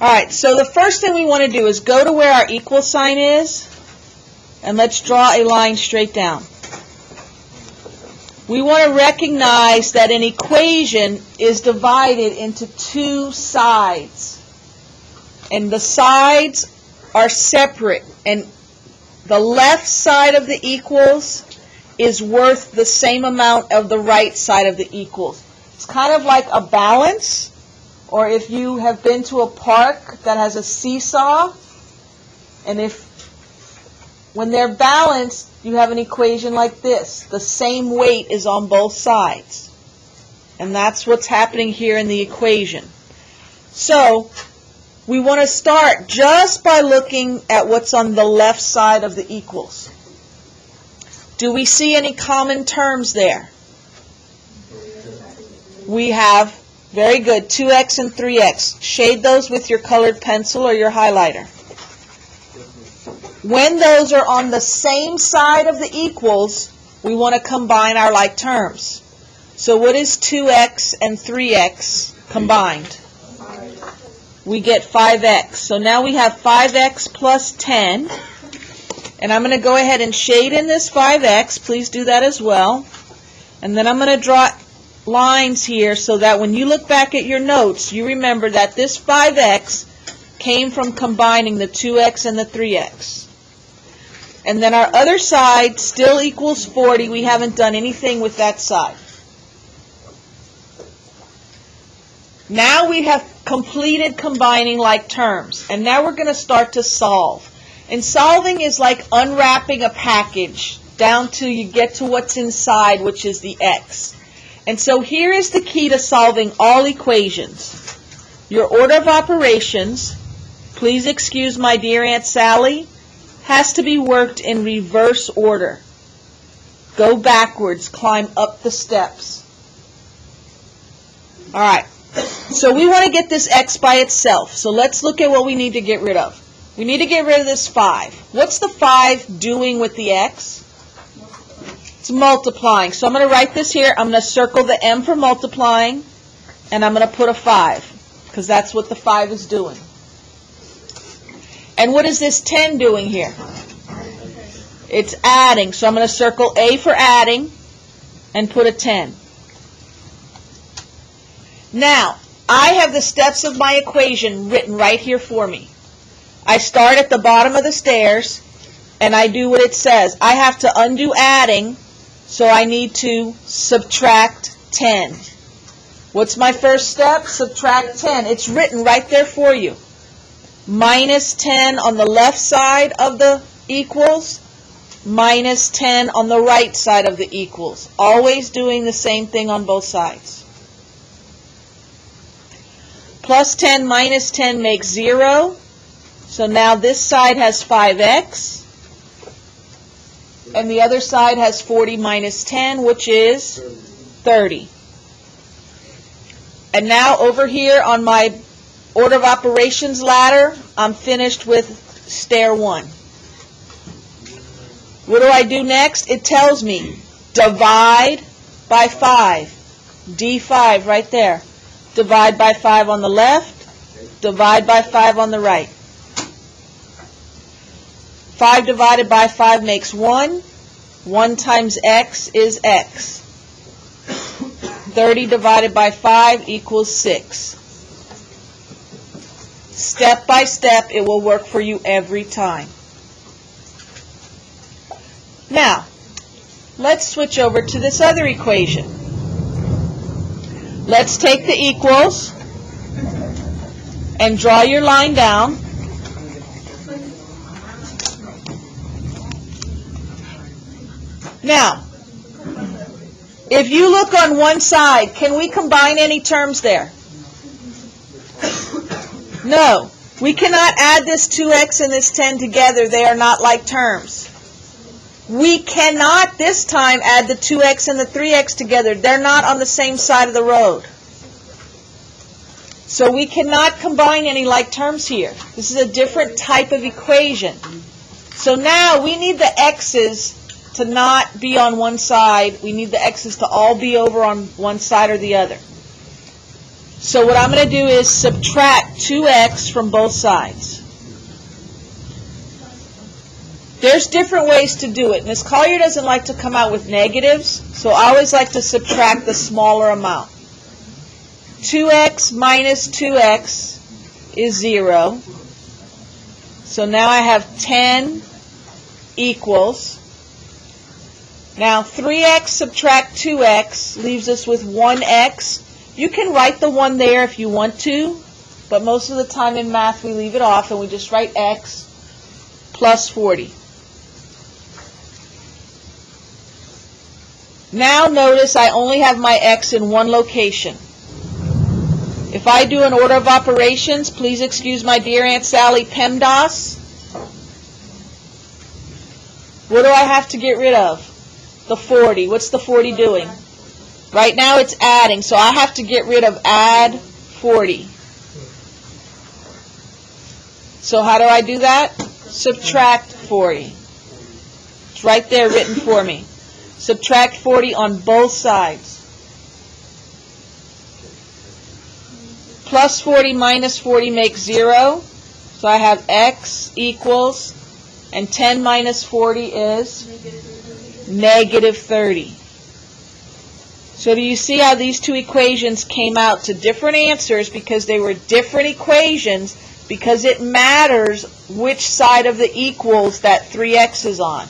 Alright, so the first thing we want to do is go to where our equal sign is, and let's draw a line straight down. We want to recognize that an equation is divided into two sides. And the sides are separate. And the left side of the equals is worth the same amount of the right side of the equals. It's kind of like a balance. Or if you have been to a park that has a seesaw, and when they're balanced, you have an equation like this. The same weight is on both sides. And that's what's happening here in the equation. So, we want to start just by looking at what's on the left side of the equals. Do we see any common terms there? We have, very good, 2x and 3x. Shade those with your colored pencil or your highlighter. When those are on the same side of the equals, we want to combine our like terms. So what is 2x and 3x combined? We get 5x. So now we have 5x plus 10. And I'm going to go ahead and shade in this 5x. Please do that as well. And then I'm going to draw lines here so that when you look back at your notes, you remember that this 5x came from combining the 2x and the 3x. And then our other side still equals 40. We haven't done anything with that side. Now we have completed combining like terms. And now we're going to start to solve. And solving is like unwrapping a package down till you get to what's inside, which is the x. And so here is the key to solving all equations. Your order of operations, please excuse my dear Aunt Sally, has to be worked in reverse order. Go backwards, climb up the steps. All right, so we want to get this x by itself. So let's look at what we need to get rid of. We need to get rid of this 5. What's the 5 doing with the x? It's multiplying. So I'm going to write this here. I'm going to circle the m for multiplying, and I'm going to put a 5, because that's what the 5 is doing. And what is this 10 doing here? It's adding. So I'm going to circle A for adding and put a 10. Now, I have the steps of my equation written right here for me. I start at the bottom of the stairs and I do what it says. I have to undo adding, so I need to subtract 10. What's my first step? Subtract 10. It's written right there for you. Minus 10 on the left side of the equals, minus 10 on the right side of the equals. Always doing the same thing on both sides. Plus 10 minus 10 makes 0. So now this side has 5x. And the other side has 40 minus 10, which is 30. And now over here on my order of operations ladder, I'm finished with stair 1. What do I do next? It tells me divide by 5. D5 right there. Divide by 5 on the left. Divide by 5 on the right. 5 divided by 5 makes 1. 1 times x is x. 30 divided by 5 equals 6. Step by step, it will work for you every time. Now, let's switch over to this other equation. Let's take the equals and draw your line down. Now, if you look on one side, can we combine any terms there? No, we cannot add this 2x and this 10 together. They are not like terms. We cannot this time add the 2x and the 3x together. They're not on the same side of the road. So we cannot combine any like terms here. This is a different type of equation. So now we need the x's to not be on one side. We need the x's to all be over on one side or the other. So what I'm going to do is subtract 2x from both sides. There's different ways to do it. Ms. Collier doesn't like to come out with negatives, so I always like to subtract the smaller amount. 2x minus 2x is 0. So now I have 10 equals. Now 3x subtract 2x leaves us with 1x. You can write the 1 there if you want to, but most of the time in math we leave it off and we just write x plus 40. Now notice I only have my x in one location. If I do an order of operations, please excuse my dear Aunt Sally PEMDAS. What do I have to get rid of? The 40. What's the 40 doing? Right now it's adding, so I have to get rid of add 40. So how do I do that? Subtract 40. It's right there written for me. Subtract 40 on both sides. Plus 40 minus 40 makes 0. So I have x equals, and 10 minus 40 is negative 30. So do you see how these two equations came out to different answers because they were different equations, because it matters which side of the equals that 3x is on.